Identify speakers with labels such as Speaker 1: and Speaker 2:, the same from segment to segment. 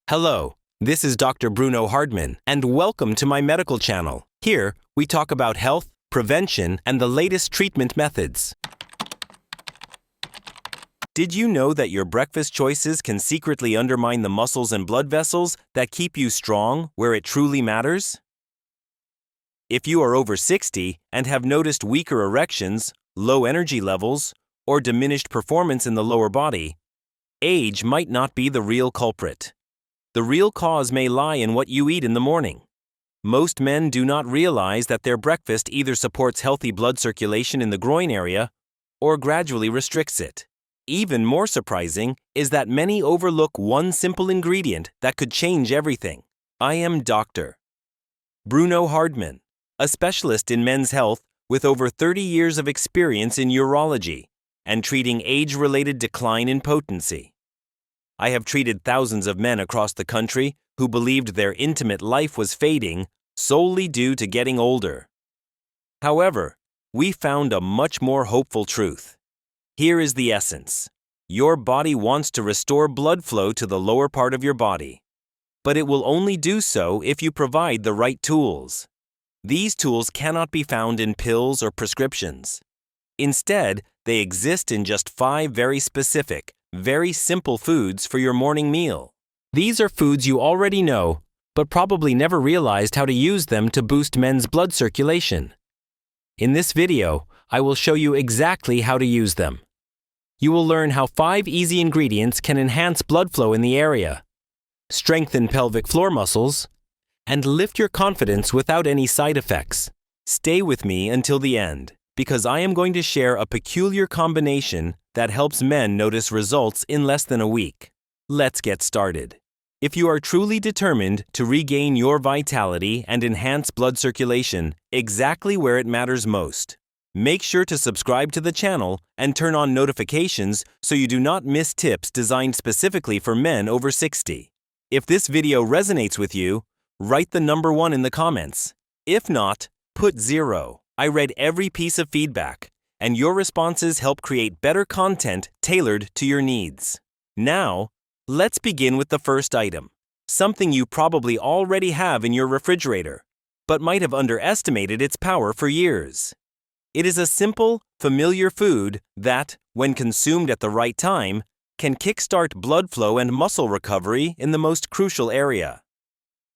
Speaker 1: Hello, this is Dr. Bruno Hardman, and welcome to my medical channel. Here, we talk about health, prevention, and the latest treatment methods. Did you know that your breakfast choices can secretly undermine the muscles and blood vessels that keep you strong where it truly matters? If you are over 60 and have noticed weaker erections, low energy levels, or diminished performance in the lower body, age might not be the real culprit. The real cause may lie in what you eat in the morning. Most men do not realize that their breakfast either supports healthy blood circulation in the groin area or gradually restricts it. Even more surprising is that many overlook one simple ingredient that could change everything. I am Dr. Bruno Hardman, a specialist in men's health with over 30 years of experience in urology and treating age-related decline in potency. I have treated thousands of men across the country who believed their intimate life was fading solely due to getting older. However, we found a much more hopeful truth. Here is the essence. Your body wants to restore blood flow to the lower part of your body, but it will only do so if you provide the right tools. These tools cannot be found in pills or prescriptions. Instead, they exist in just 5 very specific, very simple foods for your morning meal. These are foods you already know, but probably never realized how to use them to boost men's blood circulation. In this video, I will show you exactly how to use them. You will learn how 5 easy ingredients can enhance blood flow in the area, strengthen pelvic floor muscles, and lift your confidence without any side effects. Stay with me until the end, because I am going to share a peculiar combination that helps men notice results in less than a week. Let's get started. If you are truly determined to regain your vitality and enhance blood circulation exactly where it matters most, make sure to subscribe to the channel and turn on notifications so you do not miss tips designed specifically for men over 60. If this video resonates with you, write the number 1 in the comments. If not, put 0. I read every piece of feedback, and your responses help create better content tailored to your needs. Now, let's begin with the first item, something you probably already have in your refrigerator, but might have underestimated its power for years. It is a simple, familiar food that, when consumed at the right time, can kickstart blood flow and muscle recovery in the most crucial area.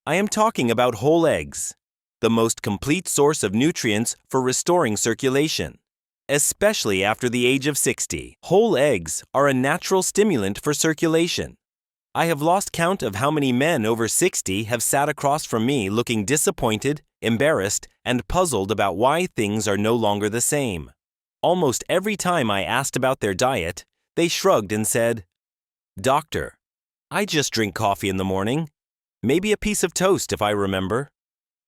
Speaker 1: I am talking about whole eggs, the most complete source of nutrients for restoring circulation. Especially after the age of 60, whole eggs are a natural stimulant for circulation. I have lost count of how many men over 60 have sat across from me looking disappointed, embarrassed, and puzzled about why things are no longer the same. Almost every time I asked about their diet, they shrugged and said, "Doctor, I just drink coffee in the morning. Maybe a piece of toast if I remember."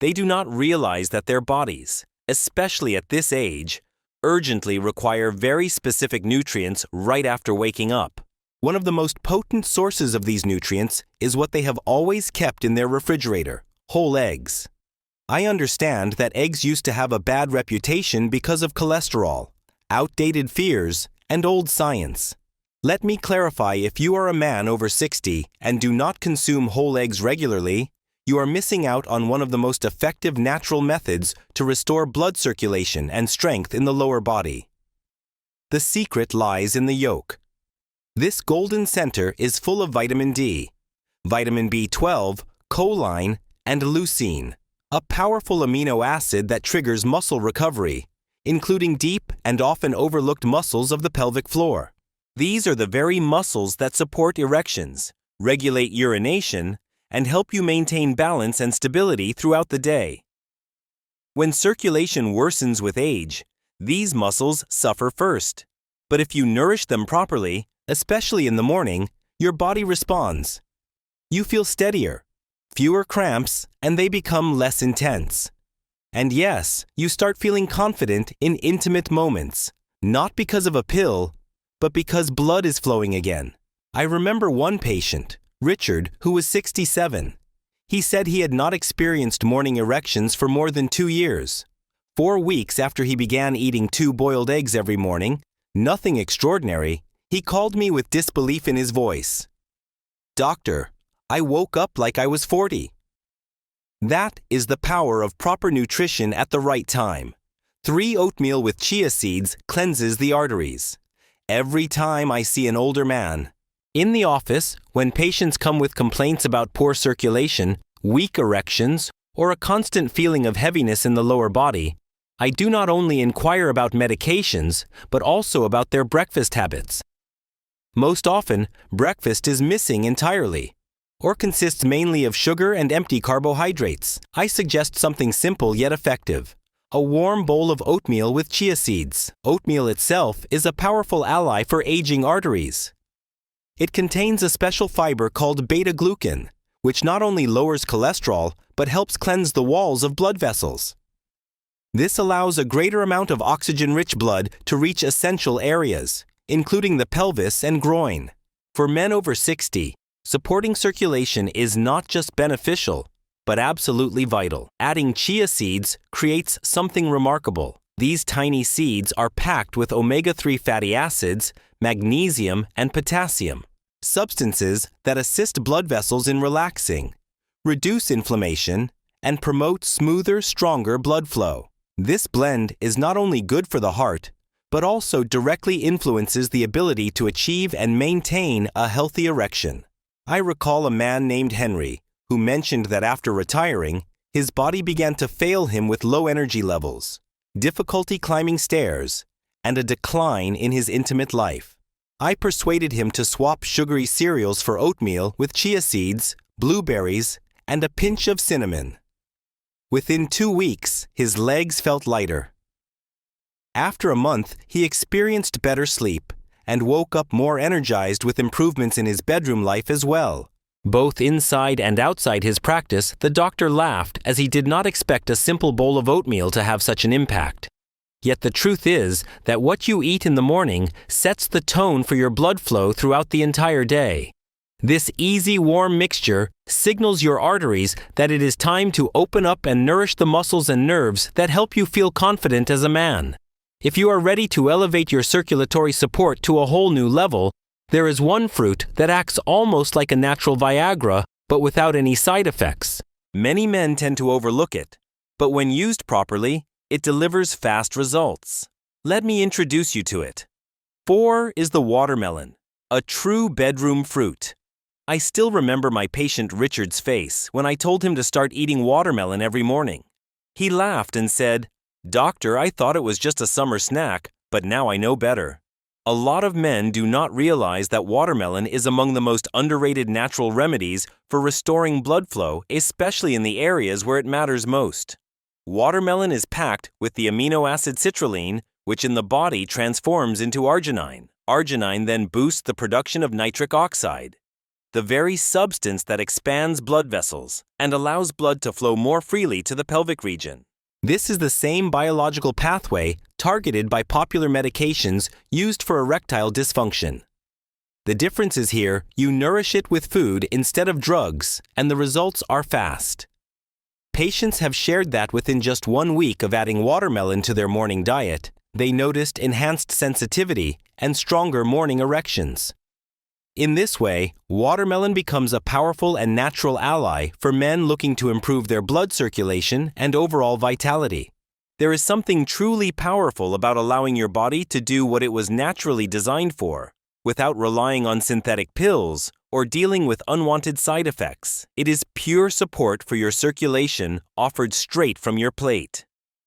Speaker 1: They do not realize that their bodies, especially at this age, urgently require very specific nutrients right after waking up. One of the most potent sources of these nutrients is what they have always kept in their refrigerator, whole eggs. I understand that eggs used to have a bad reputation because of cholesterol, outdated fears, and old science. Let me clarify, if you are a man over 60 and do not consume whole eggs regularly, you are missing out on one of the most effective natural methods to restore blood circulation and strength in the lower body. The secret lies in the yolk. This golden center is full of vitamin D, vitamin B12, choline, and leucine, a powerful amino acid that triggers muscle recovery, including deep and often overlooked muscles of the pelvic floor. These are the very muscles that support erections, regulate urination, and help you maintain balance and stability throughout the day. When circulation worsens with age, these muscles suffer first. But if you nourish them properly, especially in the morning, your body responds. You feel steadier, fewer cramps, and they become less intense. And yes, you start feeling confident in intimate moments, not because of a pill, but because blood is flowing again. I remember one patient, Richard, who was 67. He said he had not experienced morning erections for more than 2 years. 4 weeks after he began eating 2 boiled eggs every morning, nothing extraordinary, he called me with disbelief in his voice. "Doctor, I woke up like I was 40. That is the power of proper nutrition at the right time. 3 oatmeal with chia seeds cleanses the arteries. Every time I see an older man. In the office, when patients come with complaints about poor circulation, weak erections, or a constant feeling of heaviness in the lower body, I do not only inquire about medications, but also about their breakfast habits. Most often, breakfast is missing entirely, or consists mainly of sugar and empty carbohydrates. I suggest something simple yet effective. A warm bowl of oatmeal with chia seeds. Oatmeal itself is a powerful ally for aging arteries. It contains a special fiber called beta-glucan, which not only lowers cholesterol, but helps cleanse the walls of blood vessels. This allows a greater amount of oxygen-rich blood to reach essential areas, including the pelvis and groin. For men over 60, supporting circulation is not just beneficial, but absolutely vital. Adding chia seeds creates something remarkable. These tiny seeds are packed with omega-3 fatty acids, magnesium, and potassium, substances that assist blood vessels in relaxing, reduce inflammation, and promote smoother, stronger blood flow. This blend is not only good for the heart, but also directly influences the ability to achieve and maintain a healthy erection. I recall a man named Henry, who mentioned that after retiring, his body began to fail him with low energy levels, difficulty climbing stairs, and a decline in his intimate life. I persuaded him to swap sugary cereals for oatmeal with chia seeds, blueberries, and a pinch of cinnamon. Within 2 weeks, his legs felt lighter. After a month, he experienced better sleep and woke up more energized with improvements in his bedroom life as well. Both inside and outside his practice, the doctor laughed as he did not expect a simple bowl of oatmeal to have such an impact. Yet the truth is that what you eat in the morning sets the tone for your blood flow throughout the entire day. This easy, warm mixture signals your arteries that it is time to open up and nourish the muscles and nerves that help you feel confident as a man. If you are ready to elevate your circulatory support to a whole new level, there is one fruit that acts almost like a natural Viagra, but without any side effects. Many men tend to overlook it, but when used properly, it delivers fast results. Let me introduce you to it. 4 is the watermelon, a true bedroom fruit. I still remember my patient Richard's face when I told him to start eating watermelon every morning. He laughed and said, "Doctor, I thought it was just a summer snack, but now I know better." A lot of men do not realize that watermelon is among the most underrated natural remedies for restoring blood flow, especially in the areas where it matters most. Watermelon is packed with the amino acid citrulline, which in the body transforms into arginine. Arginine then boosts the production of nitric oxide, the very substance that expands blood vessels and allows blood to flow more freely to the pelvic region. This is the same biological pathway targeted by popular medications used for erectile dysfunction. The difference is here you nourish it with food instead of drugs, and the results are fast. Patients have shared that within just 1 week of adding watermelon to their morning diet, they noticed enhanced sensitivity and stronger morning erections. In this way, watermelon becomes a powerful and natural ally for men looking to improve their blood circulation and overall vitality. There is something truly powerful about allowing your body to do what it was naturally designed for, without relying on synthetic pills or dealing with unwanted side effects. It is pure support for your circulation offered straight from your plate.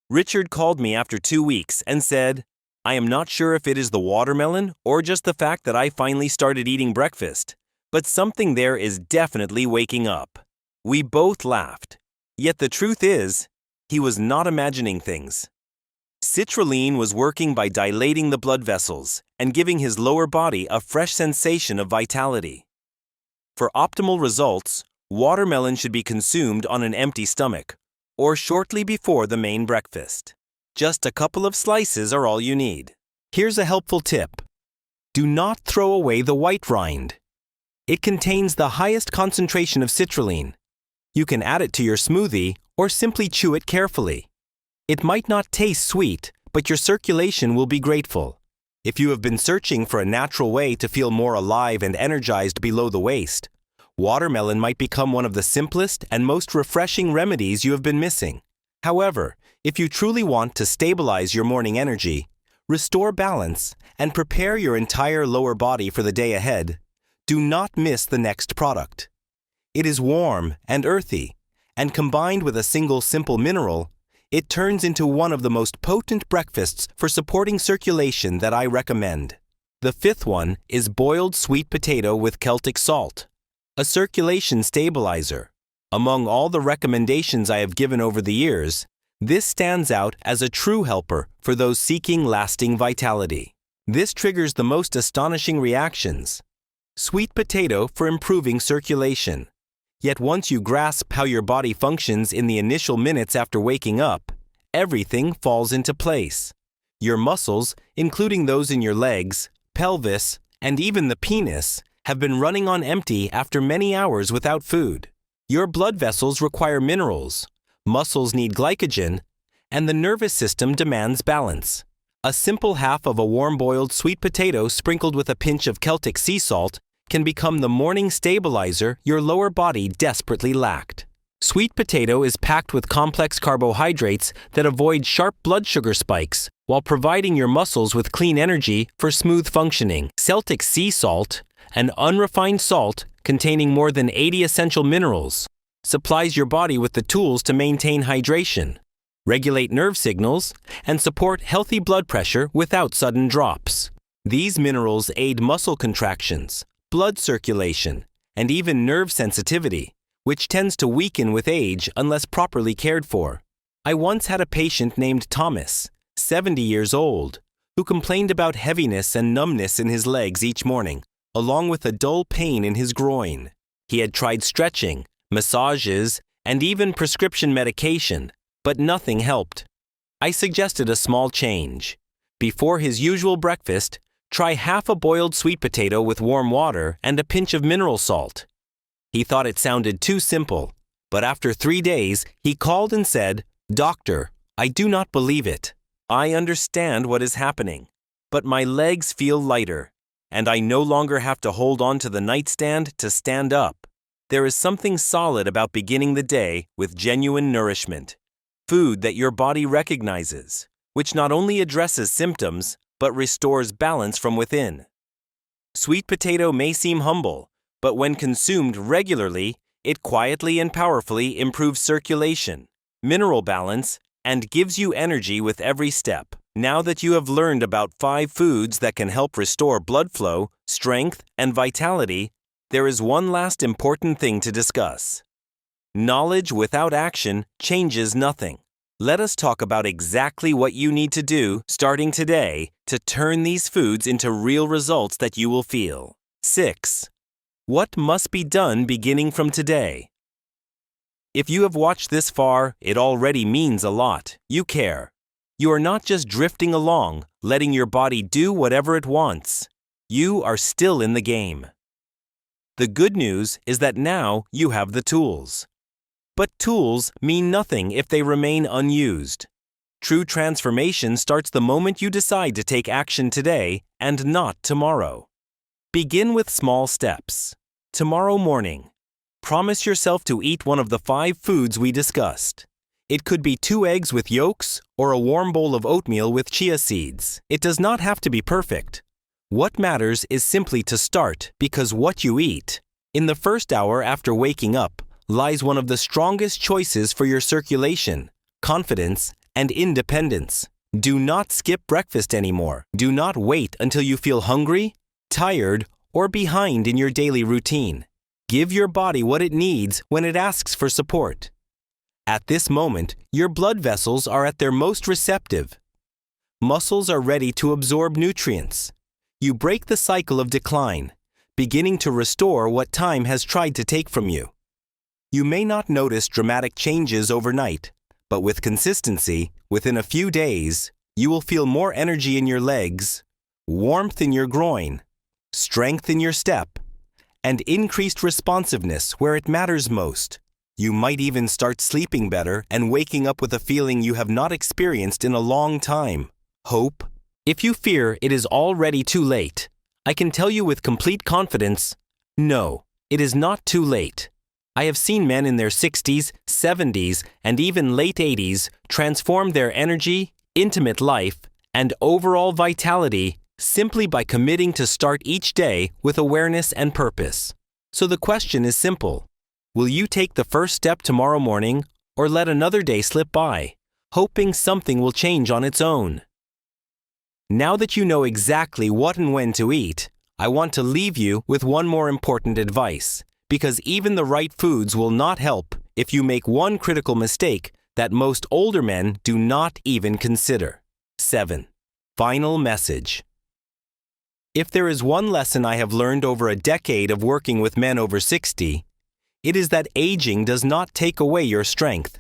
Speaker 1: Richard called me after 2 weeks and said, "I am not sure if it is the watermelon or just the fact that I finally started eating breakfast, but something there is definitely waking up." We both laughed. Yet the truth is, he was not imagining things. Citrulline was working by dilating the blood vessels and giving his lower body a fresh sensation of vitality. For optimal results, watermelon should be consumed on an empty stomach or shortly before the main breakfast. Just a couple of slices are all you need. Here's a helpful tip. Do not throw away the white rind. It contains the highest concentration of citrulline. You can add it to your smoothie or simply chew it carefully. It might not taste sweet, but your circulation will be grateful. If you have been searching for a natural way to feel more alive and energized below the waist, Watermelon might become one of the simplest and most refreshing remedies you have been missing. However, if you truly want to stabilize your morning energy, restore balance, and prepare your entire lower body for the day ahead, do not miss the next product. It is warm and earthy, and combined with a single simple mineral, it turns into one of the most potent breakfasts for supporting circulation that I recommend. The fifth one is boiled sweet potato with Celtic salt, a circulation stabilizer. Among all the recommendations I have given over the years, this stands out as a true helper for those seeking lasting vitality. This triggers the most astonishing reactions. Sweet potato for improving circulation. Yet once you grasp how your body functions in the initial minutes after waking up, everything falls into place. Your muscles, including those in your legs, pelvis, and even the penis, have been running on empty after many hours without food. Your blood vessels require minerals, muscles need glycogen, and the nervous system demands balance. A simple half of a warm-boiled sweet potato sprinkled with a pinch of Celtic sea salt can become the morning stabilizer your lower body desperately lacked. Sweet potato is packed with complex carbohydrates that avoid sharp blood sugar spikes while providing your muscles with clean energy for smooth functioning. Celtic sea salt, an unrefined salt containing more than 80 essential minerals, supplies your body with the tools to maintain hydration, regulate nerve signals, and support healthy blood pressure without sudden drops. These minerals aid muscle contractions, blood circulation, and even nerve sensitivity, which tends to weaken with age unless properly cared for. I once had a patient named Thomas, 70 years old, who complained about heaviness and numbness in his legs each morning, along with a dull pain in his groin. He had tried stretching, massages, and even prescription medication, but nothing helped. I suggested a small change. Before his usual breakfast, try half a boiled sweet potato with warm water and a pinch of mineral salt. He thought it sounded too simple, but after 3 days, he called and said, "Doctor, I do not believe it. I understand what is happening, but my legs feel lighter, and I no longer have to hold on to the nightstand to stand up. There is something solid about beginning the day with genuine nourishment, food that your body recognizes, which not only addresses symptoms, but restores balance from within." Sweet potato may seem humble, but when consumed regularly, it quietly and powerfully improves circulation, mineral balance, and gives you energy with every step. Now that you have learned about 5 foods that can help restore blood flow, strength, and vitality, there is one last important thing to discuss. Knowledge without action changes nothing. Let us talk about exactly what you need to do starting today to turn these foods into real results that you will feel. 6. What must be done beginning from today? If you have watched this far, it already means a lot. You care. You are not just drifting along, letting your body do whatever it wants. You are still in the game. The good news is that now you have the tools. But tools mean nothing if they remain unused. True transformation starts the moment you decide to take action today and not tomorrow. Begin with small steps. Tomorrow morning, promise yourself to eat one of the 5 foods we discussed. It could be 2 eggs with yolks or a warm bowl of oatmeal with chia seeds. It does not have to be perfect. What matters is simply to start, because what you eat, in the first hour after waking up, lies one of the strongest choices for your circulation, confidence, and independence. Do not skip breakfast anymore. Do not wait until you feel hungry, tired, or behind in your daily routine. Give your body what it needs when it asks for support. At this moment, your blood vessels are at their most receptive. Muscles are ready to absorb nutrients. You break the cycle of decline, beginning to restore what time has tried to take from you. You may not notice dramatic changes overnight, but with consistency, within a few days, you will feel more energy in your legs, warmth in your groin, strength in your step, and increased responsiveness where it matters most. You might even start sleeping better and waking up with a feeling you have not experienced in a long time. Hope. If you fear it is already too late, I can tell you with complete confidence, no, It is not too late. I have seen men in their 60s, 70s, and even late 80s transform their energy, intimate life, and overall vitality simply by committing to start each day with awareness and purpose. So the question is simple. Will you take the first step tomorrow morning or let another day slip by, hoping something will change on its own? Now that you know exactly what and when to eat, I want to leave you with one more important advice, because even the right foods will not help if you make one critical mistake that most older men do not even consider. 7. Final message. If there is one lesson I have learned over a decade of working with men over 60, it is that aging does not take away your strength.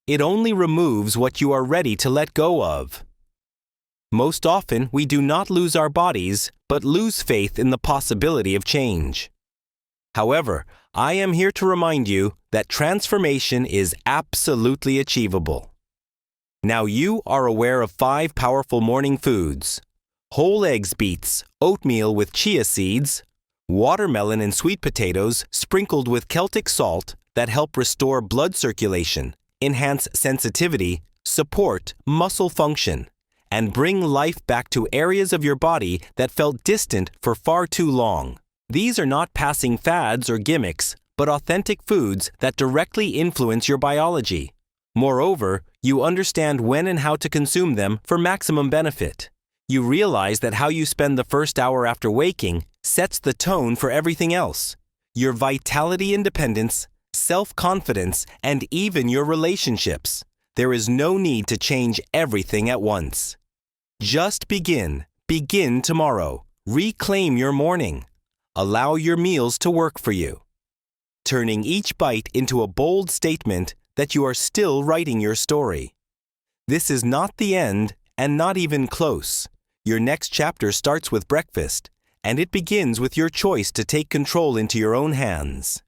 Speaker 1: It only removes what you are ready to let go of. Most often, we do not lose our bodies, but lose faith in the possibility of change. However, I am here to remind you that transformation is absolutely achievable. Now you are aware of 5 powerful morning foods: whole eggs beets, oatmeal with chia seeds, watermelon and sweet potatoes sprinkled with Celtic salt that help restore blood circulation, enhance sensitivity, support muscle function, and bring life back to areas of your body that felt distant for far too long. These are not passing fads or gimmicks, but authentic foods that directly influence your biology. Moreover, you understand when and how to consume them for maximum benefit. You realize that how you spend the first hour after waking sets the tone for everything else. Your vitality, independence, self-confidence, and even your relationships. There is no need to change everything at once. Just begin. Begin tomorrow. Reclaim your morning. Allow your meals to work for you, turning each bite into a bold statement that you are still writing your story. This is not the end and not even close. Your next chapter starts with breakfast, and it begins with your choice to take control into your own hands.